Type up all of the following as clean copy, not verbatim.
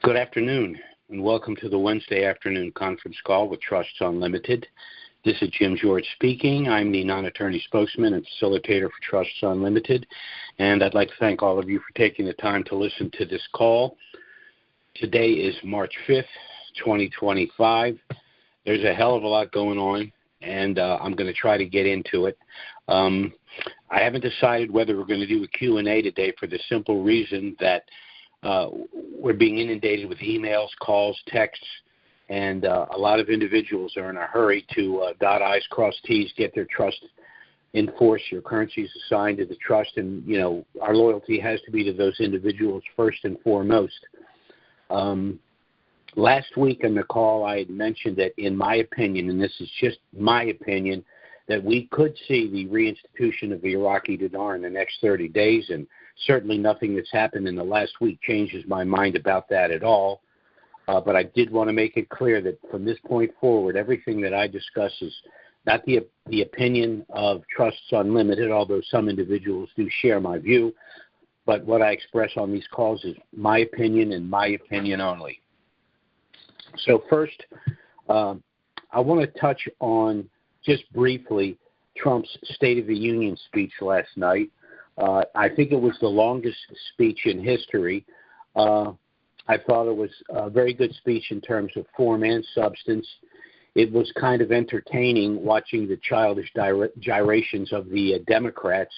Good afternoon, and welcome to the Wednesday afternoon conference call with Trusts Unlimited. This is Jim George speaking. I'm the non-attorney spokesman and facilitator for Trusts Unlimited, and I'd like to thank all of you for taking the time to listen to this call. Today is March 5th, 2025. There's a hell of a lot going on, and I'm going to try to get into it. I haven't decided whether we're going to do a Q&A today for the simple reason that we're being inundated with emails, calls, texts, and a lot of individuals are in a hurry to dot I's, cross T's, get their trust in force, your currencies assigned to the trust, and, you know, our loyalty has to be to those individuals first and foremost. Last week in the call, I had mentioned that, in my opinion, and this is just my opinion, that we could see the reinstitution of the Iraqi dinar in the next 30 days, and certainly nothing that's happened in the last week changes my mind about that at all. But I did want to make it clear that from this point forward, everything that I discuss is not the opinion of Trusts Unlimited, although some individuals do share my view. But what I express on these calls is my opinion and my opinion only. So first, I want to touch on, just briefly, Trump's State of the Union speech last night. I think it was the longest speech in history. I thought it was a very good speech in terms of form and substance. It was kind of entertaining watching the childish gyrations of the Democrats.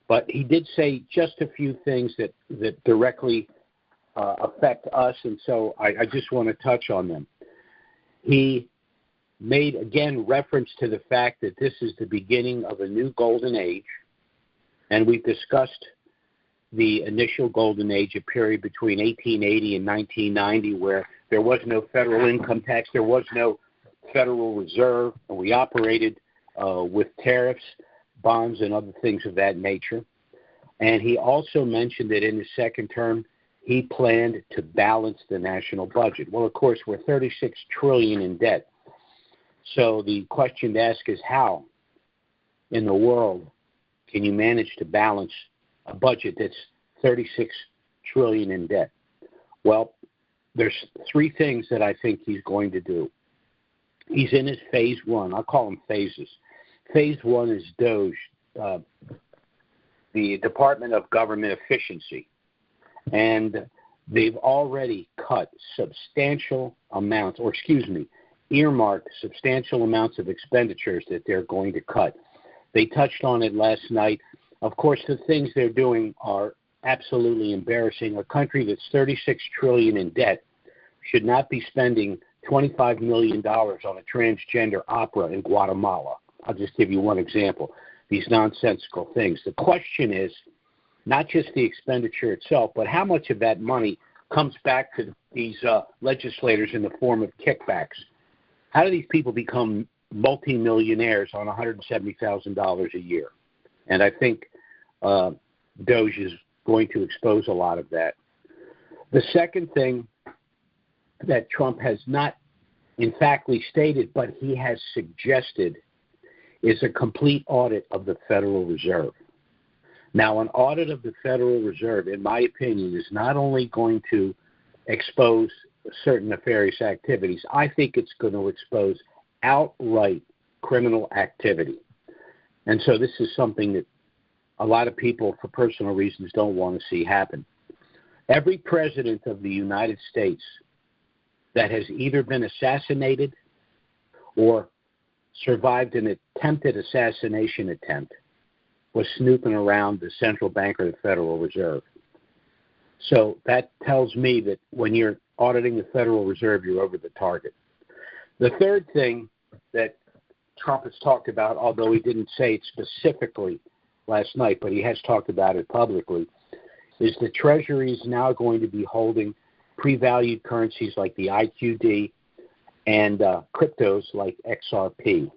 But he did say just a few things that directly affect us, and so I just want to touch on them. He made, again, reference to the fact that this is the beginning of a new golden age, and we've discussed the initial golden age, a period between 1880 and 1990, where there was no federal income tax, there was no Federal Reserve, and we operated with tariffs, bonds, and other things of that nature. And he also mentioned that in his second term, he planned to balance the national budget. Well, of course, we're $36 trillion in debt. So the question to ask is, how in the world can you manage to balance a budget that's $36 trillion in debt? Well, there's three things that I think he's going to do. He's in his phase one. I'll call them phases. Phase one is DOGE, the Department of Government Efficiency. And they've already cut substantial amounts, earmarked substantial amounts of expenditures that they're going to cut. They touched on it last night. Of course, the things they're doing are absolutely embarrassing. A country that's $36 trillion in debt should not be spending $25 million on a transgender opera in Guatemala. I'll just give you one example. These nonsensical things. The question is not just the expenditure itself, but how much of that money comes back to these legislators in the form of kickbacks. How do these people become multimillionaires on $170,000 a year? And I think DOGE is going to expose a lot of that. The second thing that Trump has not emphatically stated, but he has suggested, is a complete audit of the Federal Reserve. Now, an audit of the Federal Reserve, in my opinion, is not only going to expose certain nefarious activities, I think it's going to expose outright criminal activity. And so this is something that a lot of people, for personal reasons, don't want to see happen. Every president of the United States that has either been assassinated or survived an attempted assassination attempt was snooping around the central bank or the Federal Reserve. So that tells me that when you're auditing the Federal Reserve, you're over the target. The third thing that Trump has talked about, although he didn't say it specifically last night, but he has talked about it publicly, is the Treasury is now going to be holding pre-valued currencies like the IQD and cryptos like XRP.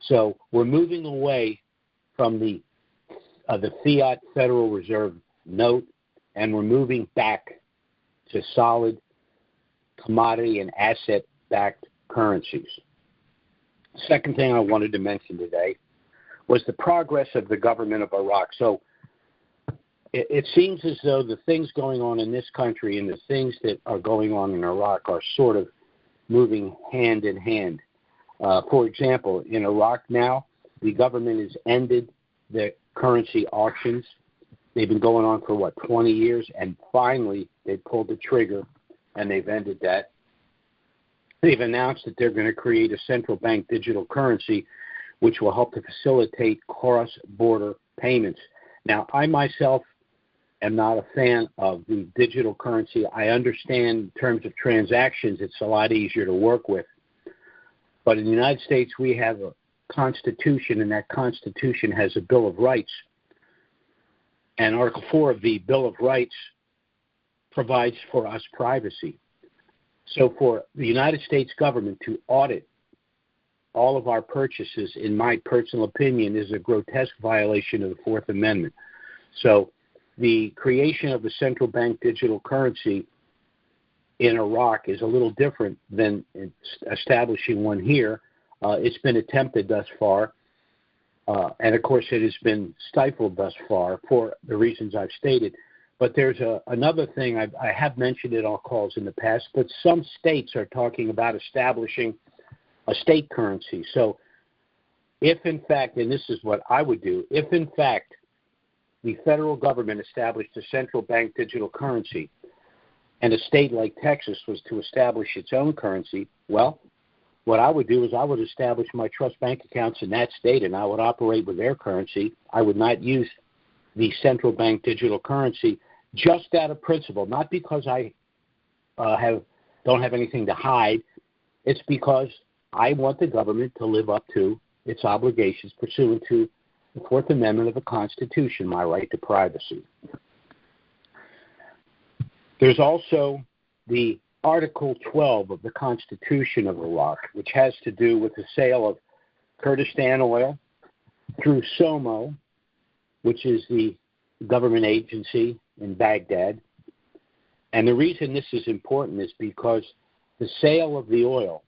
So we're moving away from the fiat Federal Reserve note, and we're moving back to solid commodity and asset-backed currencies. Second thing I wanted to mention today was the progress of the government of Iraq. So it seems as though the things going on in this country and the things that are going on in Iraq are sort of moving hand in hand. For example, in Iraq now, the government has ended the currency auctions. They've been going on for, 20 years, and finally they pulled the trigger and they've ended that. They've announced that they're going to create a central bank digital currency which will help to facilitate cross-border payments. Now, I myself am not a fan of the digital currency. I understand in terms of transactions, it's a lot easier to work with. But in the United States, we have a Constitution, and that Constitution has a Bill of Rights. And Article 4 of the Bill of Rights provides for us privacy. So for the United States government to audit all of our purchases, in my personal opinion, is a grotesque violation of the Fourth Amendment. So the creation of the central bank digital currency in Iraq is a little different than establishing one here. It's been attempted thus far, and of course it has been stifled thus far for the reasons I've stated. But there's another thing, I have mentioned it on calls in the past, but some states are talking about establishing a state currency. So if in fact, and this is what I would do, if in fact the federal government established a central bank digital currency and a state like Texas was to establish its own currency, well, what I would do is I would establish my trust bank accounts in that state and I would operate with their currency. I would not use the central bank digital currency just out of principle, not because I don't have anything to hide. It's because I want the government to live up to its obligations pursuant to the Fourth Amendment of the Constitution, my right to privacy. There's also the Article 12 of the Constitution of Iraq, which has to do with the sale of Kurdistan oil through SOMO, which is the government agency in Baghdad. And the reason this is important is because the sale of the oil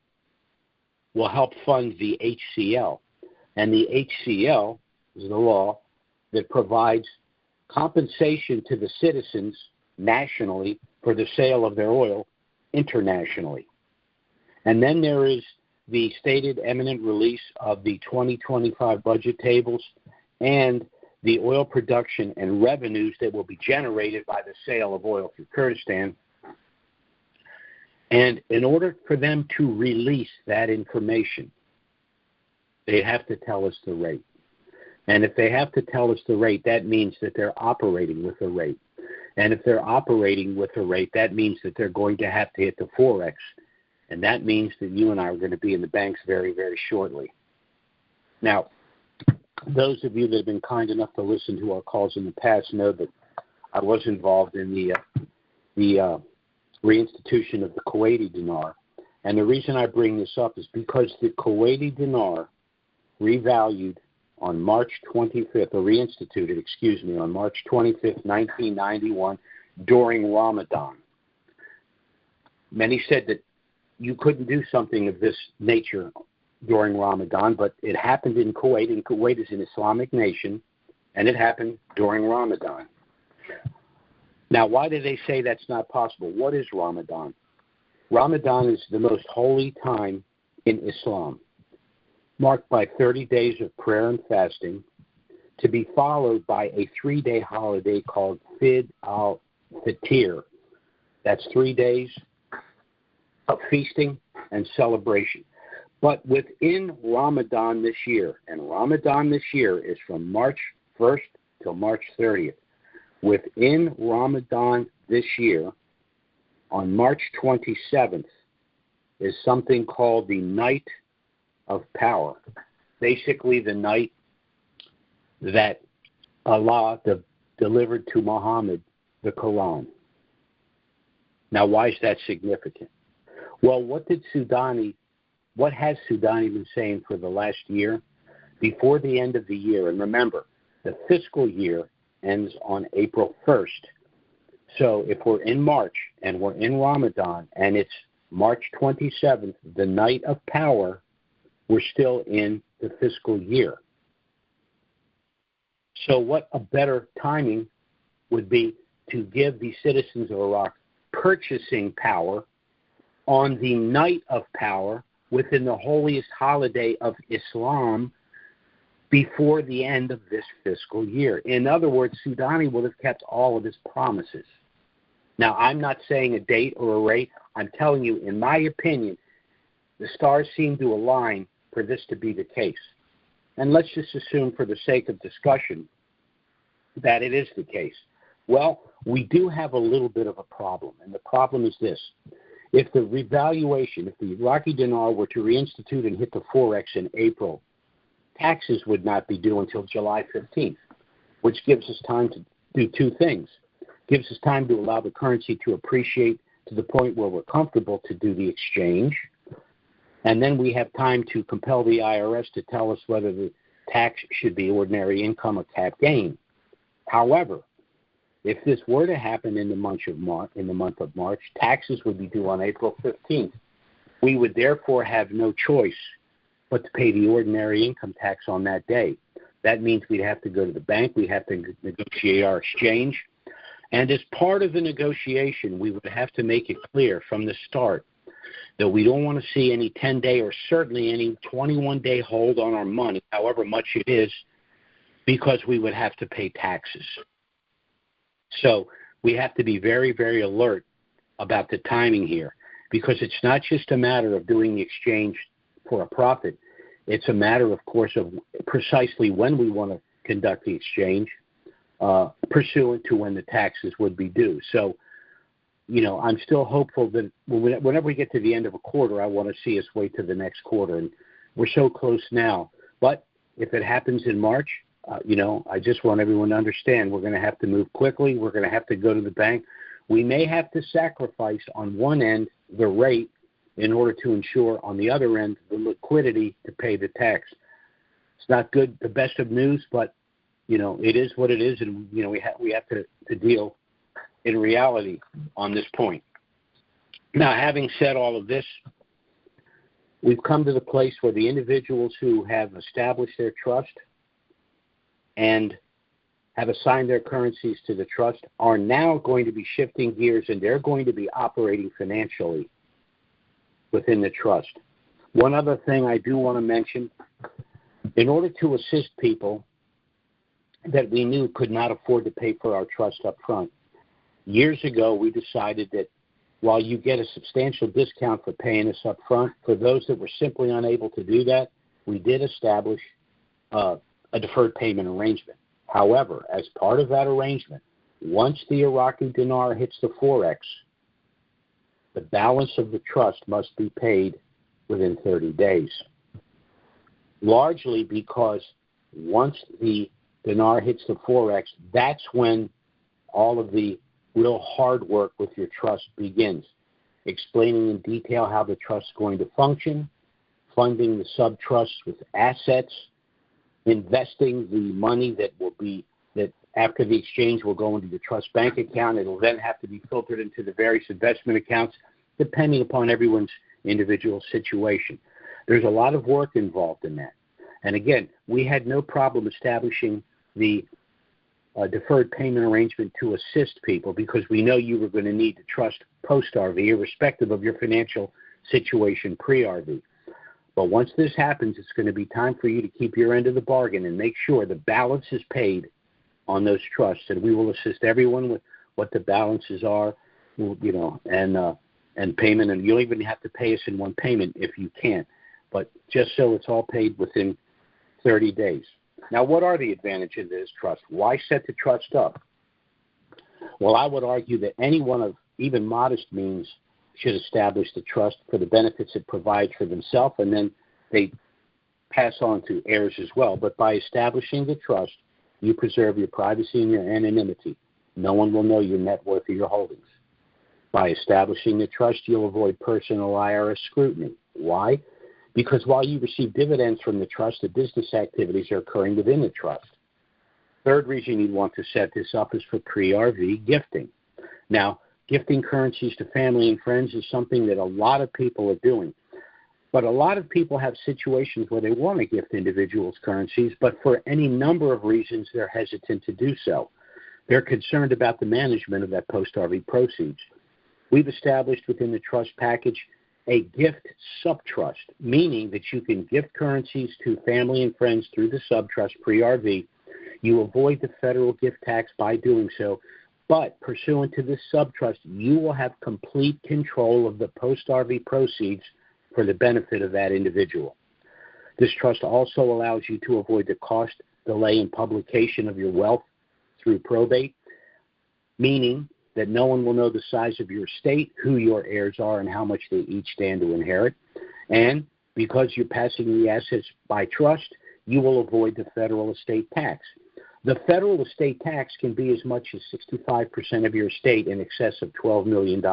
will help fund the HCL. And the HCL is the law that provides compensation to the citizens nationally for the sale of their oil internationally. And then there is the stated imminent release of the 2025 budget tables and the oil production and revenues that will be generated by the sale of oil through Kurdistan. And in order for them to release that information, they have to tell us the rate. And if they have to tell us the rate, that means that they're operating with a rate. And if they're operating with a rate, that means that they're going to have to hit the Forex. And that means that you and I are going to be in the banks very, very shortly. Now, those of you that have been kind enough to listen to our calls in the past know that I was involved in the reinstitution of the Kuwaiti dinar. And the reason I bring this up is because the Kuwaiti dinar revalued on March 25th, or reinstituted, on March 25th, 1991, during Ramadan. Many said that you couldn't do something of this nature during Ramadan, but it happened in Kuwait, and Kuwait is an Islamic nation, and it happened during Ramadan. Now, why do they say that's not possible? What is Ramadan? Ramadan is the most holy time in Islam, marked by 30 days of prayer and fasting, to be followed by a 3-day holiday called Fid al-Fitr. That's 3 days of feasting and celebration. But within Ramadan this year, and Ramadan this year is from March 1st till March 30th, within Ramadan this year, on March 27th, is something called the Night of Power. Basically the night that Allah delivered to Muhammad the Quran. Now, why is that significant? Well, what has Soudani been saying for the last year? Before the end of the year, and remember, the fiscal year ends on April 1st. So if we're in March and we're in Ramadan and it's March 27th, the Night of Power, we're still in the fiscal year. So what a better timing would be to give the citizens of Iraq purchasing power on the night of power within the holiest holiday of Islam before the end of this fiscal year. In other words, Soudani would have kept all of his promises. Now, I'm not saying a date or a rate. I'm telling you, in my opinion, the stars seem to align for this to be the case. And let's just assume for the sake of discussion that it is the case. Well, we do have a little bit of a problem, and the problem is this. If the revaluation, if the Iraqi dinar were to reinstitute and hit the Forex in April, taxes would not be due until July 15th, which gives us time to do two things. Gives us time to allow the currency to appreciate to the point where we're comfortable to do the exchange, and then we have time to compel the IRS to tell us whether the tax should be ordinary income or cap gain. However, if this were to happen in the month of March, taxes would be due on April 15th. We would therefore have no choice but to pay the ordinary income tax on that day. That means we'd have to go to the bank, we'd have to negotiate our exchange, and as part of the negotiation, we would have to make it clear from the start that we don't want to see any 10-day or certainly any 21-day hold on our money, however much it is, because we would have to pay taxes. So we have to be very, very alert about the timing here, because it's not just a matter of doing the exchange for a profit. It's a matter, of course, of precisely when we want to conduct the exchange, pursuant to when the taxes would be due. So, I'm still hopeful that whenever we get to the end of a quarter, I want to see us wait to the next quarter. And we're so close now. But if it happens in March, I just want everyone to understand we're going to have to move quickly. We're going to have to go to the bank. We may have to sacrifice on one end the rate in order to ensure on the other end the liquidity to pay the tax. It's not good, the best of news, but, it is what it is, and, we have to deal in reality on this point. Now, having said all of this, we've come to the place where the individuals who have established their trust and have assigned their currencies to the trust are now going to be shifting gears, and they're going to be operating financially within the trust. One other thing I do want to mention, in order to assist people that we knew could not afford to pay for our trust up front, years ago we decided that while you get a substantial discount for paying us up front, for those that were simply unable to do that, we did establish a deferred payment arrangement. However, as part of that arrangement, once the Iraqi dinar hits the Forex, the balance of the trust must be paid within 30 days. Largely because once the dinar hits the Forex, that's when all of the real hard work with your trust begins. Explaining in detail how the trust is going to function, funding the sub-trusts with assets, investing the money that after the exchange will go into the trust bank account. It'll then have to be filtered into the various investment accounts depending upon everyone's individual situation. There's a lot of work involved in that. And again, we had no problem establishing the deferred payment arrangement to assist people because we know you were going to need the trust post-RV, irrespective of your financial situation pre-RV. But once this happens, it's going to be time for you to keep your end of the bargain and make sure the balance is paid on those trusts. And we will assist everyone with what the balances are, and payment. And you'll even have to pay us in one payment if you can't. But just so it's all paid within 30 days. Now, what are the advantages of this trust? Why set the trust up? Well, I would argue that anyone of even modest means should establish the trust for the benefits it provides for themselves, and then they pass on to heirs as well. But by establishing the trust, you preserve your privacy and your anonymity. No one will know your net worth or your holdings. By establishing the trust, you'll avoid personal IRS scrutiny. Why? Because while you receive dividends from the trust, the business activities are occurring within the trust. Third reason you'd want to set this up is for pre-RV gifting. Now, gifting currencies to family and friends is something that a lot of people are doing. But a lot of people have situations where they want to gift individuals currencies, but for any number of reasons, they're hesitant to do so. They're concerned about the management of that post-RV proceeds. We've established within the trust package a gift subtrust, meaning that you can gift currencies to family and friends through the subtrust pre-RV. You avoid the federal gift tax by doing so, but pursuant to this subtrust, you will have complete control of the post-RV proceeds for the benefit of that individual. This trust also allows you to avoid the cost, delay, and publication of your wealth through probate, meaning that no one will know the size of your estate, who your heirs are, and how much they each stand to inherit. And because you're passing the assets by trust, you will avoid the federal estate tax. The federal estate tax can be as much as 65% of your estate, in excess of $12 million.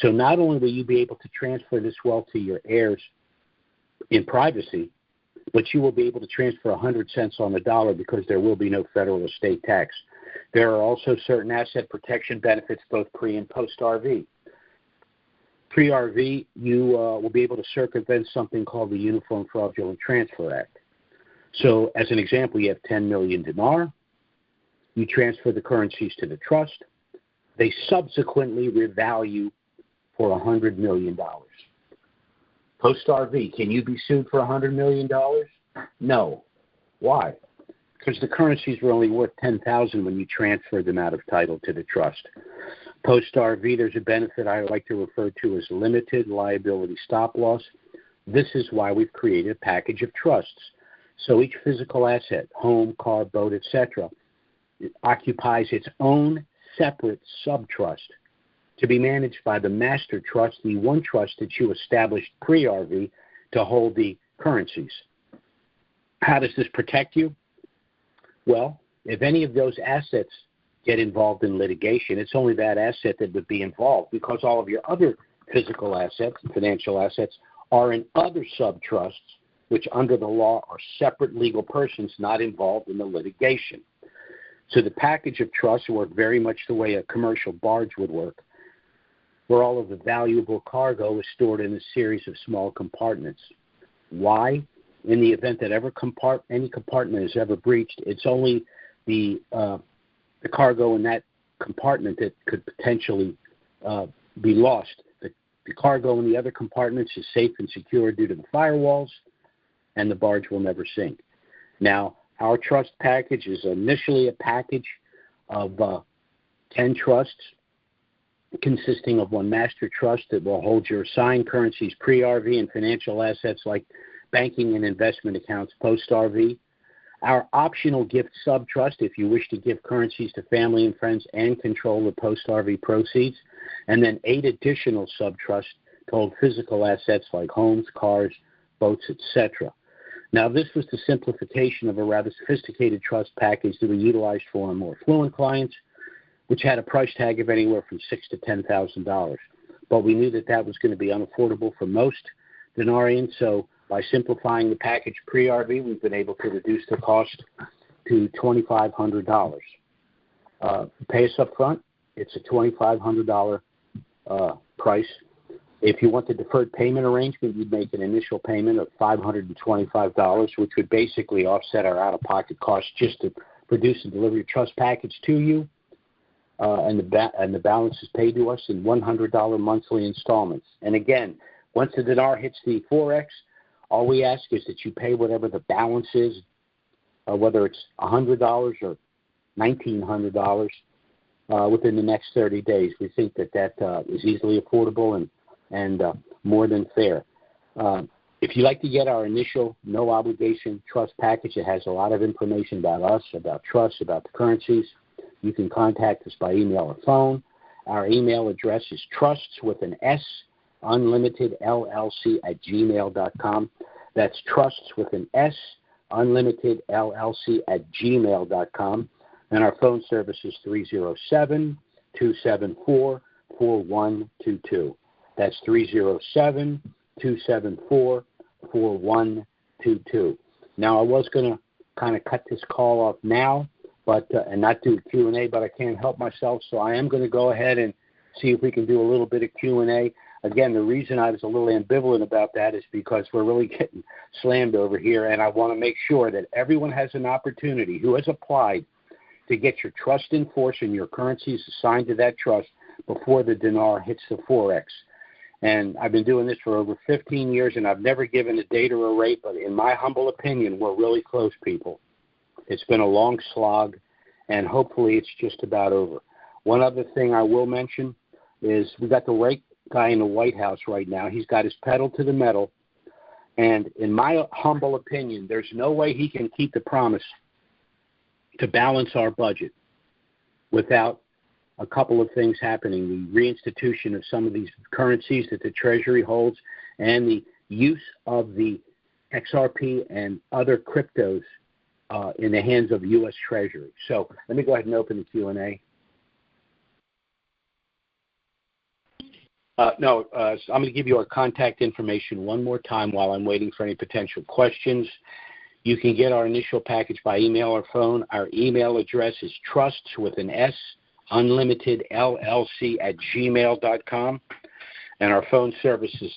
So not only will you be able to transfer this wealth to your heirs in privacy, but you will be able to transfer 100 cents on the dollar because there will be no federal estate tax. There are also certain asset protection benefits both pre- and post-RV. Pre-RV, you will be able to circumvent something called the Uniform Fraudulent Transfer Act. So, as an example, you have 10 million dinar. You transfer the currencies to the trust. They subsequently revalue for $100 million. Post-RV, can you be sued for $100 million? No. Why? Because the currencies were only worth $10,000 when you transferred them out of title to the trust. Post-RV, there's a benefit I like to refer to as limited liability stop loss. This is why we've created a package of trusts. So each physical asset, home, car, boat, etc., occupies its own separate subtrust to be managed by the master trust, the one trust that you established pre-RV to hold the currencies. How does this protect you? Well, if any of those assets get involved in litigation, it's only that asset that would be involved, because all of your other physical assets and financial assets are in other subtrusts, which under the law are separate legal persons not involved in the litigation. So the package of trusts work very much the way a commercial barge would work, where all of the valuable cargo is stored in a series of small compartments. Why? In the event that any compartment is ever breached, it's only the cargo in that compartment that could potentially be lost. The cargo in the other compartments is safe and secure due to the firewalls, and the barge will never sink. Now, our trust package is initially a package of 10 trusts consisting of one master trust that will hold your assigned currencies pre-RV and financial assets like banking and investment accounts post-RV. Our optional gift subtrust, if you wish to give currencies to family and friends and control the post-RV proceeds, and then 8 additional subtrusts to hold physical assets like homes, cars, boats, etc. Now, this was the simplification of a rather sophisticated trust package that we utilized for our more affluent clients, which had a price tag of anywhere from $6,000 to $10,000. But we knew that that was going to be unaffordable for most dinarians, so by simplifying the package pre-RV, we've been able to reduce the cost to $2,500. Pay us up front, it's a $2,500 price. If you want the deferred payment arrangement, you'd make an initial payment of $525, which would basically offset our out-of-pocket costs just to produce and deliver your trust package to you, and the balance is paid to us in $100 monthly installments. And again, once the dinar hits the Forex, all we ask is that you pay whatever the balance is, whether it's $100 or $1,900, within the next 30 days. We think that is easily affordable and more than fair. If you'd like to get our initial no-obligation trust package, it has a lot of information about us, about trusts, about the currencies. You can contact us by email or phone. Our email address is trusts with an S, Unlimited LLC at gmail.com. That's trusts with an S, Unlimited LLC at gmail.com. And our phone service is 307-274-4122. That's 307-274-4122. Now, I was going to kind of cut this call off now, but and not do a Q&A, but I can't help myself, so I am going to go ahead and see if we can do a little bit of Q&A. Again, the reason I was a little ambivalent about that is because we're really getting slammed over here, and I want to make sure that everyone has an opportunity who has applied to get your trust in force and your currencies assigned to that trust before the dinar hits the Forex. And I've been doing this for over 15 years, and I've never given a date or a rate, but in my humble opinion, we're really close, people. It's been a long slog, and hopefully it's just about over. One other thing I will mention is we got the right guy in the White House right now. He's got his pedal to the metal, and in my humble opinion, there's no way he can keep the promise to balance our budget without a couple of things happening: the reinstitution of some of these currencies that the Treasury holds and the use of the XRP and other cryptos in the hands of the U.S. Treasury. So let me go ahead and open the Q&A. I'm going to give you our contact information one more time while I'm waiting for any potential questions. You can get our initial package by email or phone. Our email address is trusts with an S, Unlimited LLC at gmail.com. And our phone service is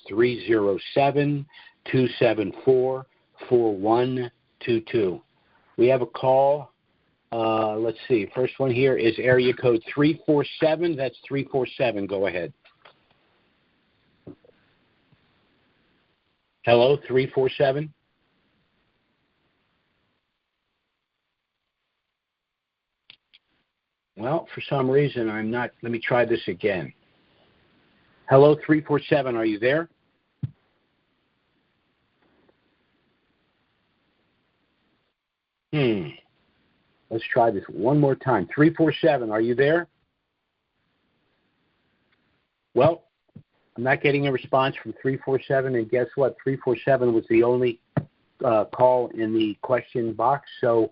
307-274-4122. We have a call. Let's see. First one here is area code 347. That's 347. Go ahead. Hello, 347. Well, for some reason, I'm not. Let me try this again. Hello, 347. Are you there? Let's try this one more time. 347. Are you there? Well, I'm not getting a response from 347, and guess what? 347 was the only call in the question box, so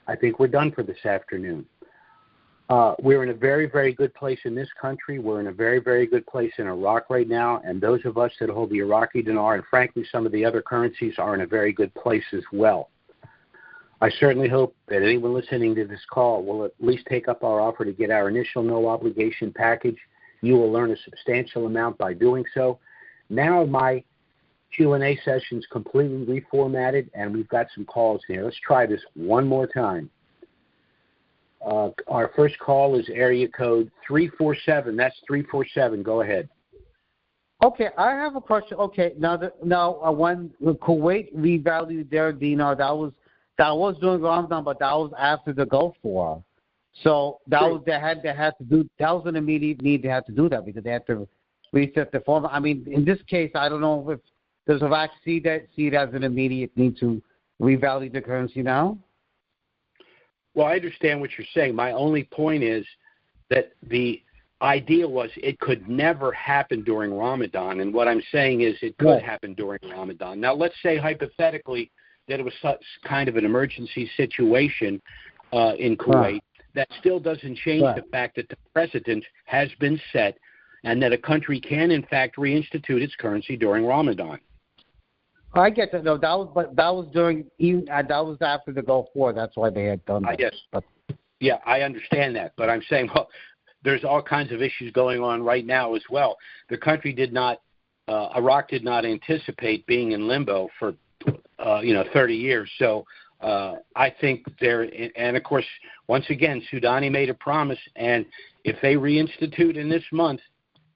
I think we're done for this afternoon. We're in a very, very good place in this country. We're in a very, very good place in Iraq right now, and those of us that hold the Iraqi dinar and, frankly, some of the other currencies are in a very good place as well. I certainly hope that anyone listening to this call will at least take up our offer to get our initial no-obligation package. You will learn a substantial amount by doing so. Now my Q&A session's completely reformatted, and we've got some calls here. Let's try this one more time. Our first call is area code 347. That's 347. Go ahead. Okay, I have a question. Okay, now when Kuwait revalued their dinar, that was during Ramadan, but that was after the Gulf War. So that was an immediate need. They had to do that because they had to reset the form. I mean, in this case, I don't know if does Iraq see it as an immediate need to revalue the currency now. Well, I understand what you're saying. My only point is that the idea was it could never happen during Ramadan, and what I'm saying is it could happen during Ramadan. Now, let's say hypothetically that it was such kind of an emergency situation in Kuwait. That still doesn't change the fact that the precedent has been set and that a country can, in fact, reinstitute its currency during Ramadan. I get that. No, that was after the Gulf War. That's why they had done that. Yes. Yeah, I understand that. But I'm saying, well, there's all kinds of issues going on right now as well. The country Iraq did not anticipate being in limbo for, 30 years. So I think and of course, once again, Soudani made a promise, and if they reinstitute in this month,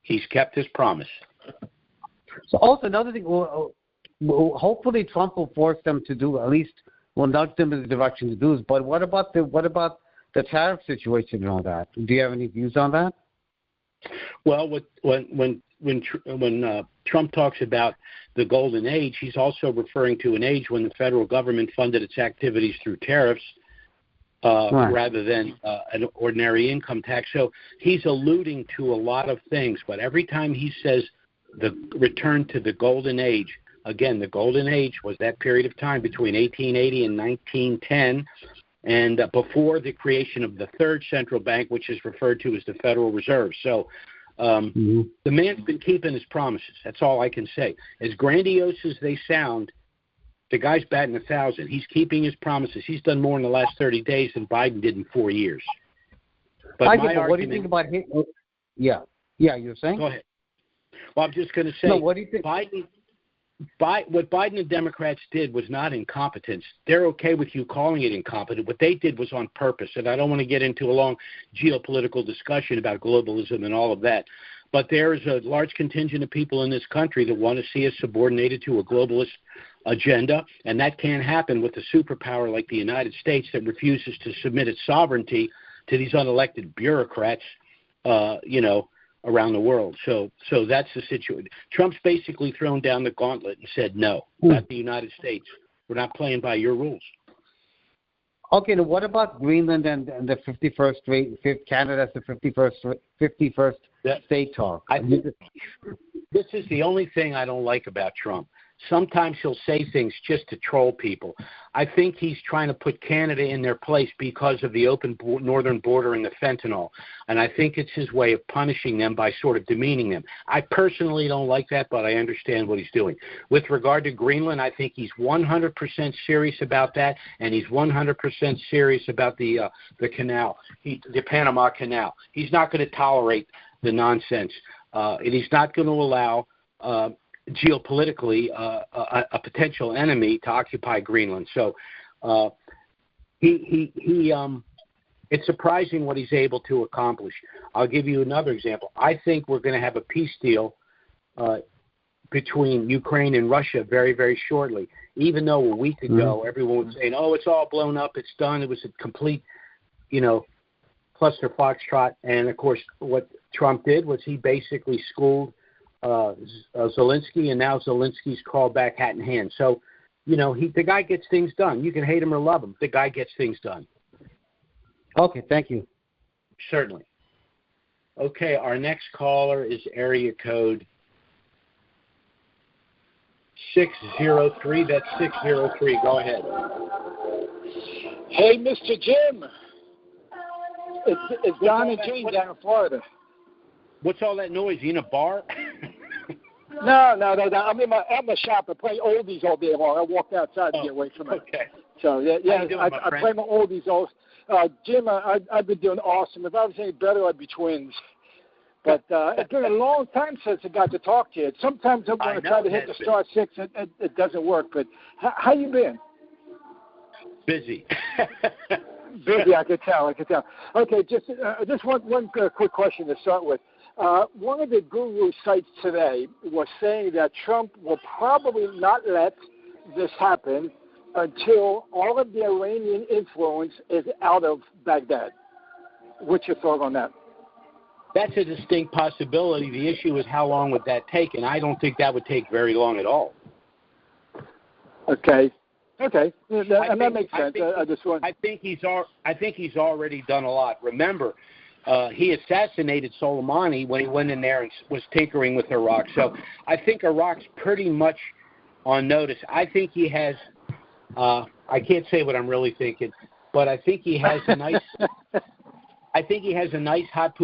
he's kept his promise. So also another thing, hopefully Trump will force them to do, at least will nudge them in the direction to do this. But what about the tariff situation and all that? Do you have any views on that? Well, when Trump talks about the golden age, he's also referring to an age when the federal government funded its activities through tariffs rather than an ordinary income tax. So he's alluding to a lot of things. But every time he says the return to the golden age, again, the golden age was that period of time between 1880 and 1910, and before the creation of the third central bank, which is referred to as the Federal Reserve. So the man's been keeping his promises. That's all I can say. As grandiose as they sound, the guy's batting 1,000. He's keeping his promises. He's done more in the last 30 days than Biden did in 4 years. But what do you think about him? Yeah, you're saying? Go ahead. Well, I'm just going to say, what do you think? what Biden and Democrats did was not incompetence. They're okay with you calling it incompetent. What they did was on purpose, and I don't want to get into a long geopolitical discussion about globalism and all of that. But there is a large contingent of people in this country that want to see us subordinated to a globalist agenda, and that can't happen with a superpower like the United States that refuses to submit its sovereignty to these unelected bureaucrats, around the world. So that's the situation. Trump's basically thrown down the gauntlet and said, no, not the United States. We're not playing by your rules. Okay, now what about Greenland and the 51st state, Canada's the 51st state talk? This is the only thing I don't like about Trump. Sometimes he'll say things just to troll people. I think he's trying to put Canada in their place because of the open northern border and the fentanyl. And I think it's his way of punishing them by sort of demeaning them. I personally don't like that, but I understand what he's doing. With regard to Greenland, I think he's 100% serious about that, and he's 100% serious about the canal, the Panama Canal. He's not going to tolerate the nonsense, and he's not going to allow geopolitically a potential enemy to occupy Greenland. So it's surprising what he's able to accomplish. I'll give you another example. I think we're going to have a peace deal between Ukraine and Russia very, very shortly. Even though a week ago everyone was saying, oh, it's all blown up, it's done, it was a complete, cluster foxtrot. And, of course, what Trump did was he basically schooled Zelensky, and now Zelensky's called back hat in hand. So, the guy gets things done. You can hate him or love him. The guy gets things done. Okay, thank you. Certainly. Okay, our next caller is area code 603. That's 603. Go ahead. Hey, Mr. Jim. It's Don and Jane down in Florida. What's all that noise? You in a bar? No. I'm in my shop. I play oldies all day long. I walked outside to get away from it. Okay. So, I play my oldies. Jim, I've been doing awesome. If I was any better, I'd be twins. But it's been a long time since I got to talk to you. Sometimes when I try to hit the star six, it doesn't work. But how you been? Busy. Busy, I could tell. Okay, just one quick question to start with. One of the guru sites today was saying that Trump will probably not let this happen until all of the Iranian influence is out of Baghdad. What's your thought on that? That's a distinct possibility. The issue is how long would that take, and I don't think that would take very long at all. Okay. That makes sense. I think he's already done a lot. Remember, he assassinated Soleimani when he went in there and was tinkering with Iraq. So I think Iraq's pretty much on notice. I think he has. I can't say what I'm really thinking, but I think he has a nice. I think he has a nice hot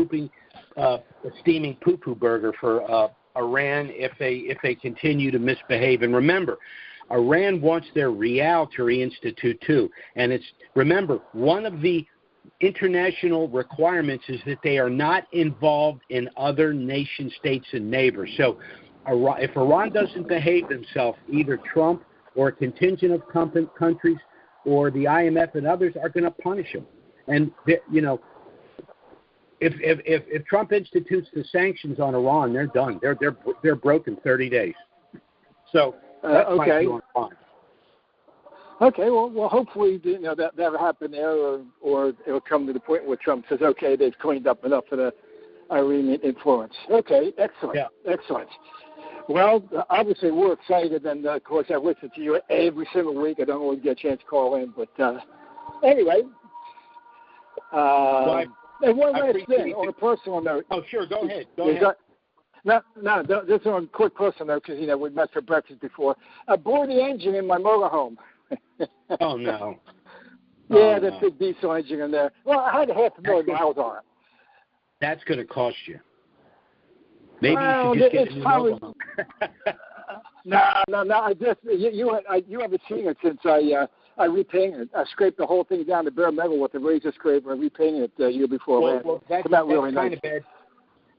steaming poo-poo burger for Iran if they continue to misbehave. And remember, Iran wants their rial to reinstitute too. And remember, one of the international requirements is that they are not involved in other nation states and neighbors. So if Iran doesn't behave themselves, either Trump or a contingent of countries or the IMF and others are going to punish them. And, if Trump institutes the sanctions on Iran, they're done. They're broken 30 days. So that's okay. Fine. Okay, well, hopefully, that never happened there, or it'll come to the point where Trump says, okay, they've cleaned up enough of the Iranian influence. Okay, excellent, excellent. Well, obviously, we're excited, and, of course, I listen to you every single week. I don't always get a chance to call in, but anyway. And one last thing, on a personal note. Oh, sure, go ahead. No, this is on a quick personal note, because, we met for breakfast before. I blew the engine in my motorhome. Oh, no. Yeah, that's a big diesel engine in there. Well, I had 500,000 miles on it. That's going to cost you. Maybe you should just get a new motorhome. No. You haven't seen it since I repainted it. I scraped the whole thing down to bare metal with a razor scraper and repainted it the year before. Well, that's really kind nice. of bad.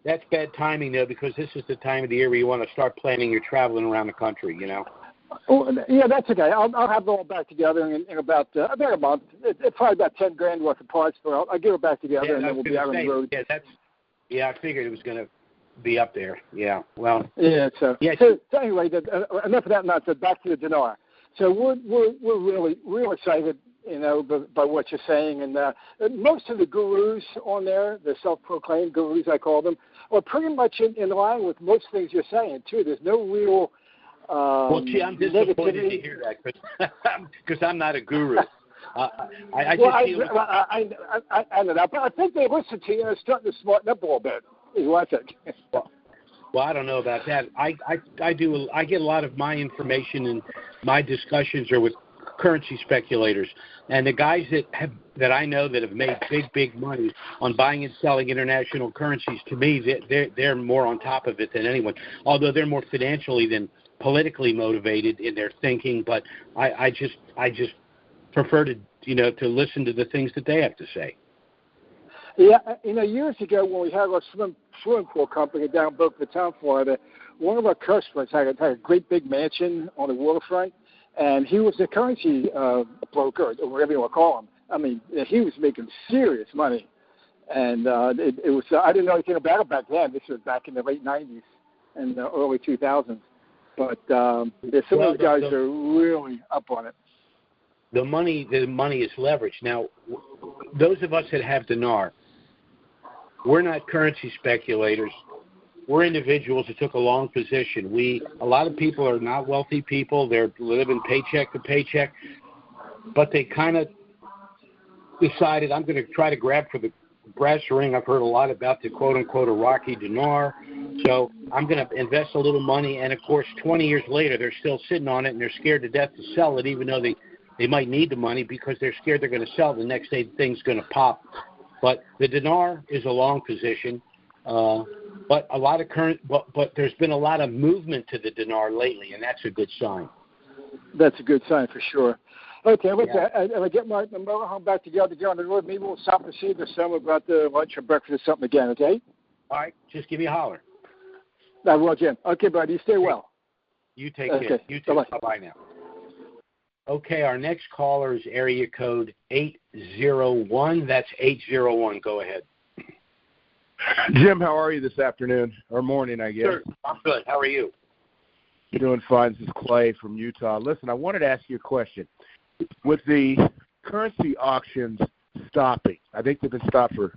That's bad timing, though, because this is the time of the year where you want to start planning your traveling around the country, you know. Oh, yeah, that's okay. I'll have it all back together in about a month. It's probably about $10,000 worth of parts, but I'll get it back together, and then we'll be out on the road. Yeah, I figured it was going to be up there. Yeah, well. Yeah. So anyway, enough of that nonsense. Back to the dinar. So we're really real excited, you know, by what you're saying, and most of the gurus on there, the self-proclaimed gurus, I call them, are pretty much in line with most things you're saying too. There's no real well, gee, I'm disappointed to hear that because I'm not a guru. I know that, but I think they listen to you and are starting to smarten up a little bit. Is what I think. Well, I don't know about that. I get a lot of my information and my discussions are with currency speculators, and the guys that I know that have made big money on buying and selling international currencies. To me, they're more on top of it than anyone. Although they're more financially than politically motivated in their thinking, but I just prefer to listen to the things that they have to say. Yeah, you know, years ago when we had our swimming pool company down in Boca Raton, Florida, one of our customers had a great big mansion on the waterfront, and he was a currency broker, or whatever you want to call him. I mean, he was making serious money, and it was I didn't know anything about it back then. This was back in the late 90s and the early 2000s. But some of those guys are really up on it. The money is leveraged. Now, those of us that have dinar, we're not currency speculators. We're individuals that took a long position. A lot of people are not wealthy people. They're living paycheck to paycheck, but they kind of decided, I'm going to try to grab for the brass ring. I've heard a lot about the quote-unquote Iraqi dinar, so I'm going to invest a little money, and, of course, 20 years later, they're still sitting on it, and they're scared to death to sell it, even though they might need the money because they're scared they're going to sell it. The next day, the thing's going to pop. But the dinar is a long position, but a lot of but there's been a lot of movement to the dinar lately, and that's a good sign. That's a good sign for sure. Okay, if I get my motorhome back together, get on the road, maybe we'll stop and see the summer about the lunch or breakfast or something again, okay? All right, just give me a holler. I will, Jim. Okay, buddy, you stay well. You take care. You too. Bye-bye now. Okay, our next caller is area code 801. That's 801. Go ahead. Jim, how are you this afternoon or morning, I guess? Sure, I'm good. How are you? Doing fine. This is Clay from Utah. Listen, I wanted to ask you a question. With the currency auctions stopping, I think they've been stopped for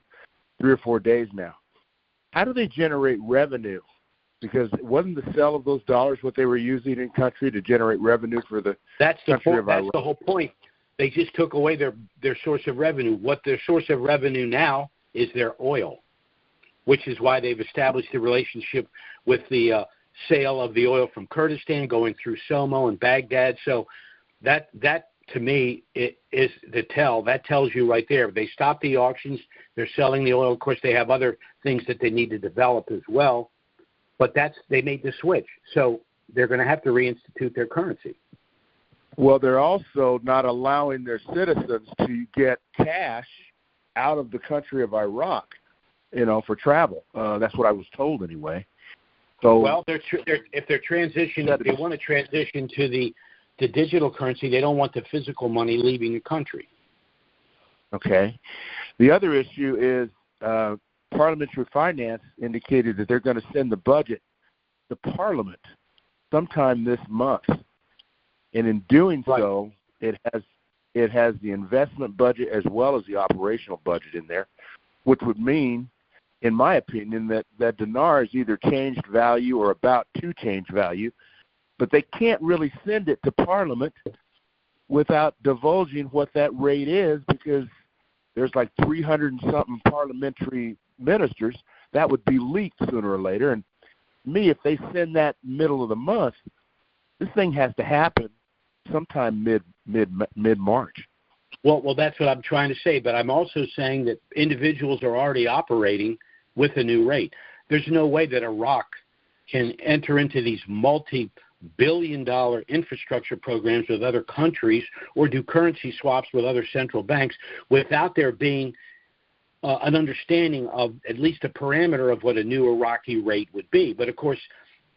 3 or 4 days now, how do they generate revenue? Because it wasn't the sale of those dollars what they were using in country to generate revenue for the country of Iraq? That's the whole point. They just took away their source of revenue. What their source of revenue now is their oil, which is why they've established a relationship with the sale of the oil from Kurdistan going through Somo and Baghdad. So that to me it is the tell. That tells you right there. They stopped the auctions. They're selling the oil. Of course, they have other things that they need to develop as well. But they made the switch. So they're going to have to reinstitute their currency. Well, they're also not allowing their citizens to get cash out of the country of Iraq, for travel. That's what I was told anyway. So, well, if they're transitioning, they want to transition to the digital currency. They don't want the physical money leaving the country. Okay. The other issue is Parliamentary Finance indicated that they're going to send the budget to Parliament sometime this month. And in doing so, it has the investment budget as well as the operational budget in there, which would mean, in my opinion, that dinar is either changed value or about to change value, but they can't really send it to Parliament without divulging what that rate is, because there's like 300 and something parliamentary ministers. That would be leaked sooner or later. And me, if they send that middle of the month, this thing has to happen sometime mid-March. Well, that's what I'm trying to say. But I'm also saying that individuals are already operating with a new rate. There's no way that Iraq can enter into these multi-billion-dollar infrastructure programs with other countries or do currency swaps with other central banks without there being an understanding of at least a parameter of what a new Iraqi rate would be. But, of course,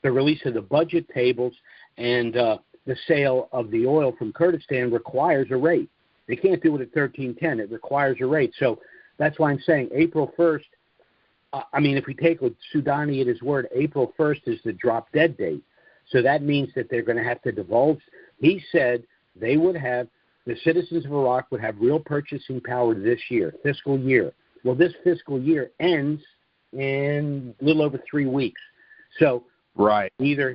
the release of the budget tables and the sale of the oil from Kurdistan requires a rate. They can't do it at 13.10. It requires a rate. So that's why I'm saying April 1st, if we take Soudani at his word, April 1st is the drop dead date. So that means that they're going to have to divulge. He said they would have, the citizens of Iraq would have real purchasing power this year, fiscal year. Well, this fiscal year ends in a little over 3 weeks. So right, either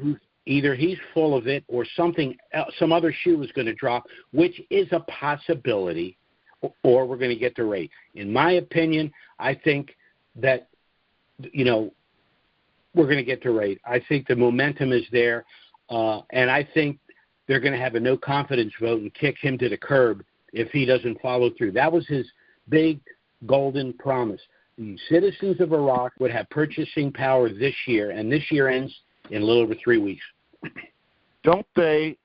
he's full of it or something else, some other shoe is going to drop, which is a possibility, or we're going to get the rate. In my opinion, I think that, we're going to get the rate. I think the momentum is there, and I think they're going to have a no confidence vote and kick him to the curb if he doesn't follow through. That was his big golden promise. The citizens of Iraq would have purchasing power this year, and this year ends in a little over 3 weeks. Don't they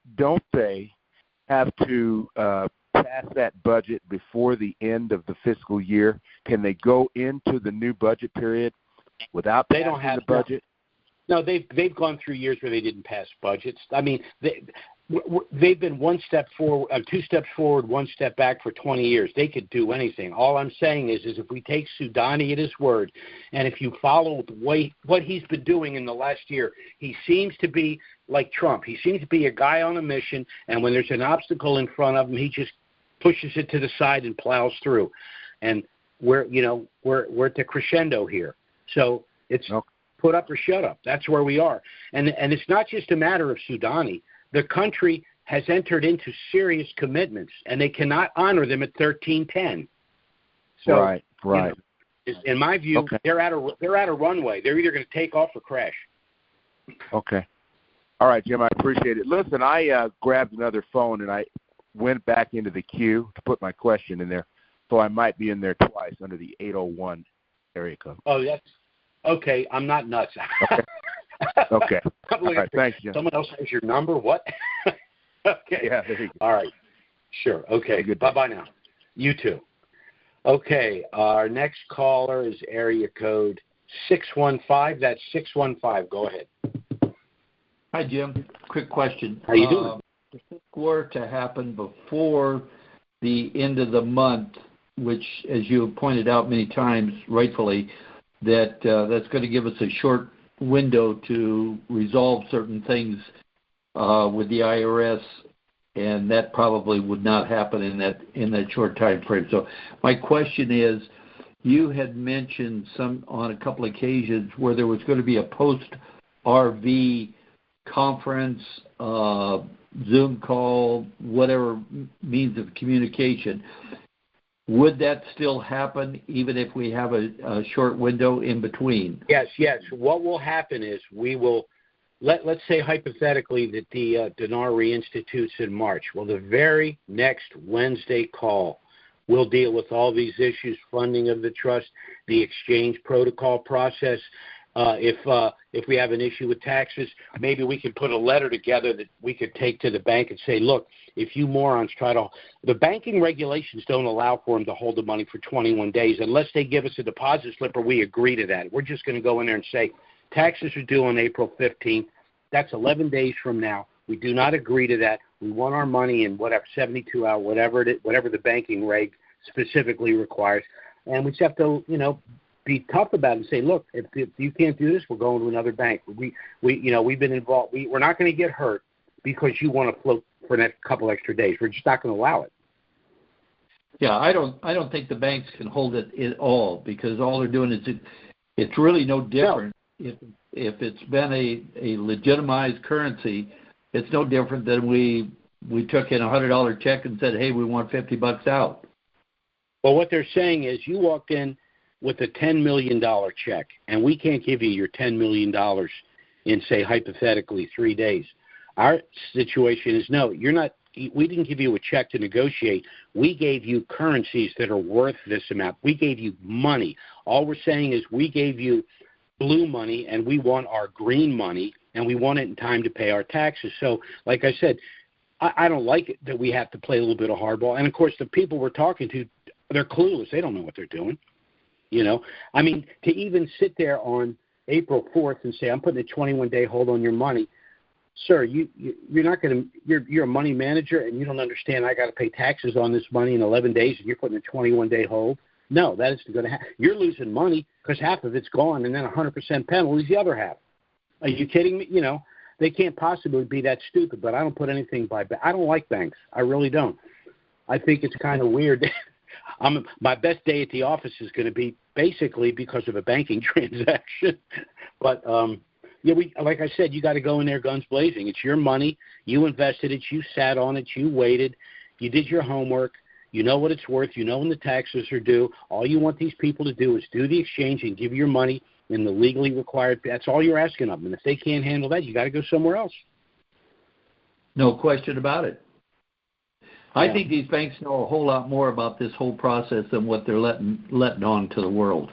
have to pass that budget before the end of the fiscal year? Can they go into the new budget period without passing the budget? No, they've gone through years where they didn't pass budgets. I mean, they've been one step forward, 2 steps forward, 1 step back for 20 years. They could do anything. All I'm saying is if we take Soudani at his word, and if you follow what he's been doing in the last year, he seems to be like Trump. He seems to be a guy on a mission, and when there's an obstacle in front of him, he just pushes it to the side and plows through. And we're at the crescendo here. So it's put up or shut up. That's where we are. And it's not just a matter of Soudani. The country has entered into serious commitments, and they cannot honor them at 13.10. So, right. In my view, they're at a runway. They're either going to take off or crash. Okay. All right, Jim, I appreciate it. Listen, I grabbed another phone, and I went back into the queue to put my question in there, so I might be in there twice under the 801 area code. Oh, that's okay. I'm not nuts. Okay. All right, thanks, Jim. Someone else has your number? What? Okay. Yeah, there you go. All right. Sure. Okay. Bye-bye now. You too. Okay. Our next caller is area code 615. That's 615. Go ahead. Hi, Jim. Quick question. How you doing? If this were to happen before the end of the month, which, as you have pointed out many times, rightfully, that's going to give us a short window to resolve certain things with the IRS, and that probably would not happen in that short time frame. So my question is, you had mentioned on a couple occasions where there was going to be a post-RV conference, Zoom call, whatever means of communication. Would that still happen even if we have a short window in between? Yes. What will happen is we will, let's say hypothetically that the dinar reinstitutes in March. Well, the very next Wednesday call will deal with all these issues, funding of the trust, the exchange protocol process. If we have an issue with taxes, maybe we could put a letter together that we could take to the bank and say, look, if you morons the banking regulations don't allow for them to hold the money for 21 days unless they give us a deposit slip or we agree to that. We're just going to go in there and say, taxes are due on April 15th. That's 11 days from now. We do not agree to that. We want our money in 72 hours, whatever the banking reg specifically requires. And we just have to, be tough about it and say, look, if you can't do this, we're going to another bank. We've been involved. We're not going to get hurt because you want to float for a couple extra days. We're just not going to allow it. Yeah, I don't think the banks can hold it at all because all they're doing is it's really no different. No. If it's been a legitimized currency, it's no different than we took in $100 check and said, hey, we want $50 out. Well, what they're saying is you walked in with a $10 million check, and we can't give you your $10 million in, say, hypothetically 3 days. Our situation is, no, we didn't give you a check to negotiate. We gave you currencies that are worth this amount. We gave you money. All we're saying is we gave you blue money, and we want our green money, and we want it in time to pay our taxes. So, like I said, I don't like it that we have to play a little bit of hardball. And, of course, the people we're talking to, they're clueless. They don't know what they're doing. You know, I mean, to even sit there on April 4th and say, I'm putting a 21-day hold on your money, sir, you're not going to, you're a money manager and you don't understand I got to pay taxes on this money in 11 days and you're putting a 21-day hold. No, that is going to happen. You're losing money because half of it's gone and then 100% penalties the other half. Are you kidding me? You know, they can't possibly be that stupid, but I don't put anything by I don't like banks. I really don't. I think it's kind of weird. My best day at the office is going to be basically because of a banking transaction. But, yeah, like I said, you got to go in there guns blazing. It's your money. You invested it. You sat on it. You waited. You did your homework. You know what it's worth. You know when the taxes are due. All you want these people to do is do the exchange and give your money in the legally required. That's all you're asking of them. And if they can't handle that, you got to go somewhere else. No question about it. I think these banks know a whole lot more about this whole process than what they're letting on to the world.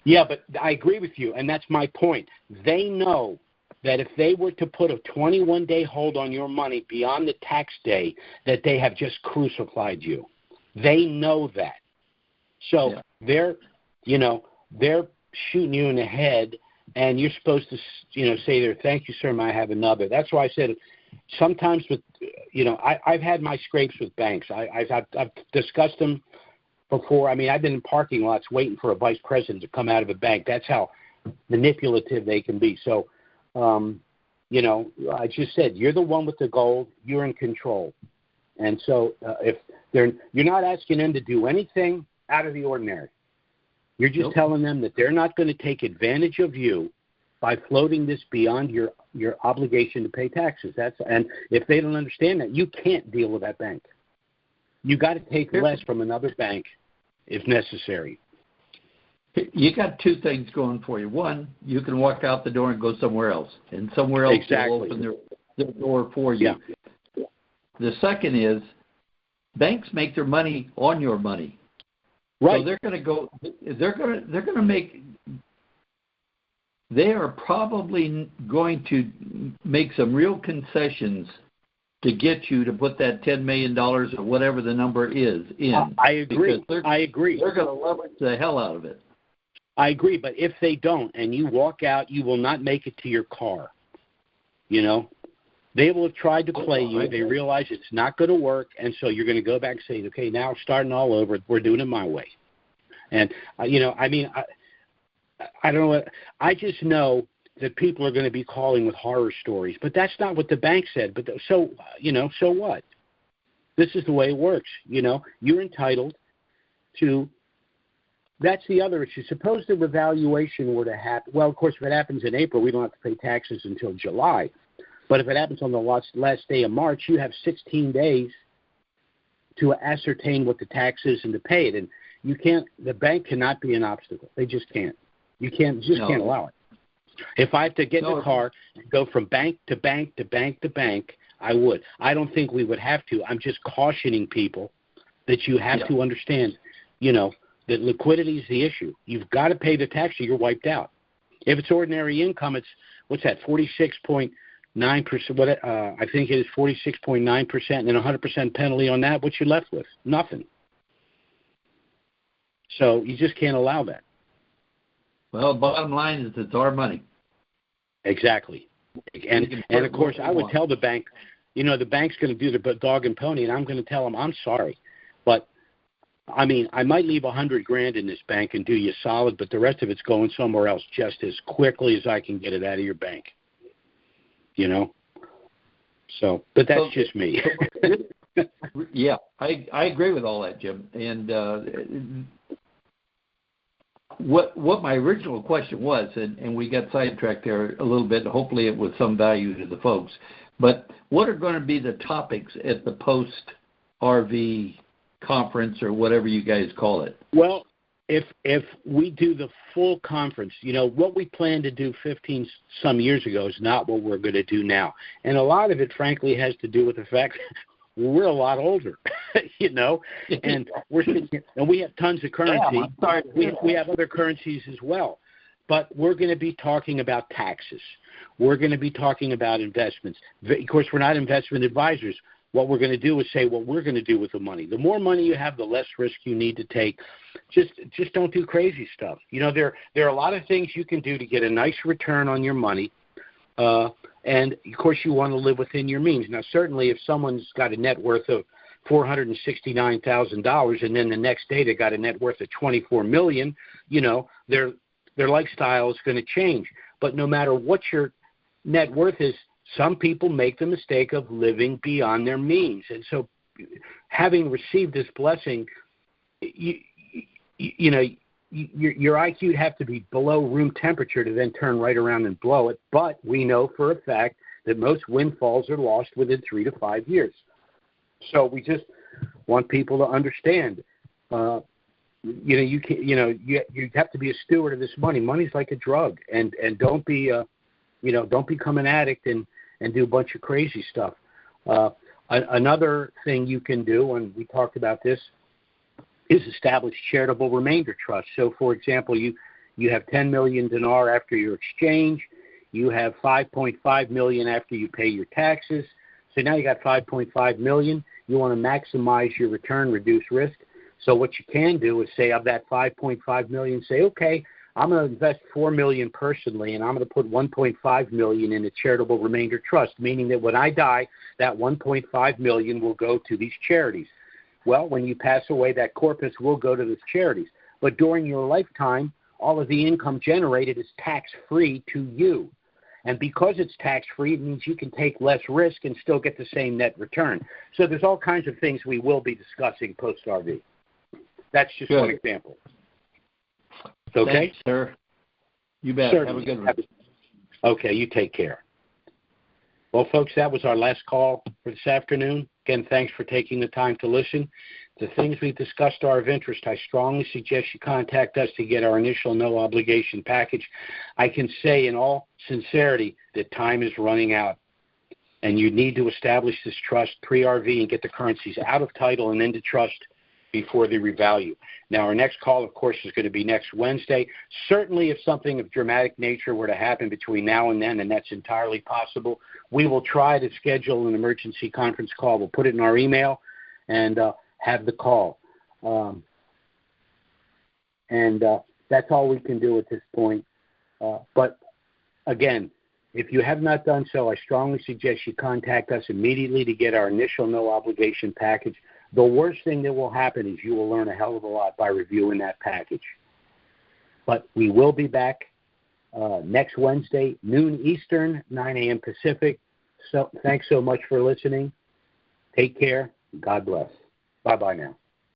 Yeah, but I agree with you, and that's my point. They know that if they were to put a 21-day hold on your money beyond the tax day, that they have just crucified you. They know that. So they're shooting you in the head, and you're supposed to, say there, thank you, sir, may I have another. That's why I said sometimes with, I've had my scrapes with banks. I've discussed them before. I mean, I've been in parking lots waiting for a vice president to come out of a bank. That's how manipulative they can be. So, I just said, you're the one with the gold. You're in control. And so if you're not asking them to do anything out of the ordinary. You're just telling them that they're not going to take advantage of you by floating this beyond your obligation to pay taxes. And if they don't understand that, you can't deal with that bank. You got to take less from another bank if necessary. You got two things going for you. One, you can walk out the door and go somewhere else, and somewhere else will open their door for you. Yeah. The second is banks make their money on your money. Right. So they're going to go. They're going to make. They are probably going to make some real concessions to get you to put that $10 million or whatever the number is in. I agree. I agree. They're going to leverage the hell out of it. I agree, but if they don't and you walk out, you will not make it to your car. They will have tried to play you. They realize it's not going to work, and so you're going to go back and say, okay, now starting all over, we're doing it my way. And, I don't know. I just know that people are going to be calling with horror stories, but that's not what the bank said. But so what? This is the way it works. You're entitled to. That's the other issue. Suppose the revaluation were to happen. Well, of course, if it happens in April, we don't have to pay taxes until July. But if it happens on the last day of March, you have 16 days to ascertain what the tax is and to pay it. And the bank cannot be an obstacle. They just can't. You can't allow it. If I have to get in the car and go from bank to bank to bank to bank, I would. I don't think we would have to. I'm just cautioning people that you have to understand, that liquidity is the issue. You've got to pay the tax or you're wiped out. If it's ordinary income, it's, 46.9%. I think it is 46.9% and 100% penalty on that. What you left with? Nothing. So you just can't allow that. Well, bottom line is it's our money. Exactly. And of course, I would tell the bank, the bank's going to do the dog and pony, and I'm going to tell them, I'm sorry. But, I might leave $100,000 in this bank and do you solid, but the rest of it's going somewhere else just as quickly as I can get it out of your bank. So, but that's just me. Yeah, I agree with all that, Jim. And what my original question was, and we got sidetracked there a little bit, hopefully it was some value to the folks, but what are going to be the topics at the post-RV conference or whatever you guys call it? Well, if we do the full conference, what we planned to do 15 some years ago is not what we're going to do now. And a lot of it, frankly, has to do with the fact we're a lot older, and we have tons of currency. We have other currencies as well. But we're going to be talking about taxes. We're going to be talking about investments. Of course, we're not investment advisors, what we're going to do is say what we're going to do with the money. The more money you have, the less risk you need to take. Just don't do crazy stuff. You know, there are a lot of things you can do to get a nice return on your money. And, of course, you want to live within your means. Now, certainly if someone's got a net worth of $469,000 and then the next day they got a net worth of $24 million, you know, their lifestyle is going to change. But no matter what your net worth is, some people make the mistake of living beyond their means. And so having received this blessing, your IQ would have to be below room temperature to then turn right around and blow it. But we know for a fact that most windfalls are lost within 3 to 5 years. So we just want people to understand, you have to be a steward of this money. Money's like a drug, and don't become an addict and do a bunch of crazy stuff. Another thing you can do, and we talked about this, is establish charitable remainder trusts. So, for example, you have 10 million dinar after your exchange. You have 5.5 million after you pay your taxes. So now you got 5.5 million. You want to maximize your return, reduce risk. So what you can do is say of that 5.5 million, say, okay, I'm going to invest 4 million personally, and I'm going to put 1.5 million in a charitable remainder trust, meaning that when I die, that 1.5 million will go to these charities. Well, when you pass away, that corpus will go to these charities. But during your lifetime, all of the income generated is tax-free to you. And because it's tax-free, it means you can take less risk and still get the same net return. So there's all kinds of things we will be discussing post-RV. That's just one example. Okay? Thanks, sir. You bet. Certainly. Have a good one. Okay, you take care. Well, folks, that was our last call for this afternoon. Again, thanks for taking the time to listen. The things we've discussed are of interest. I strongly suggest you contact us to get our initial no-obligation package. I can say in all sincerity that time is running out, and you need to establish this trust pre-RV and get the currencies out of title and into trust before they revalue. Now, our next call, of course, is going to be next Wednesday. Certainly, if something of dramatic nature were to happen between now and then, and that's entirely possible, we will try to schedule an emergency conference call. We'll put it in our email and have the call. That's all we can do at this point. But, again, if you have not done so, I strongly suggest you contact us immediately to get our initial no-obligation package. The worst thing that will happen is you will learn a hell of a lot by reviewing that package. But we will be back next Wednesday, noon Eastern, 9 a.m. Pacific. So thanks so much for listening. Take care. God bless. Bye-bye now.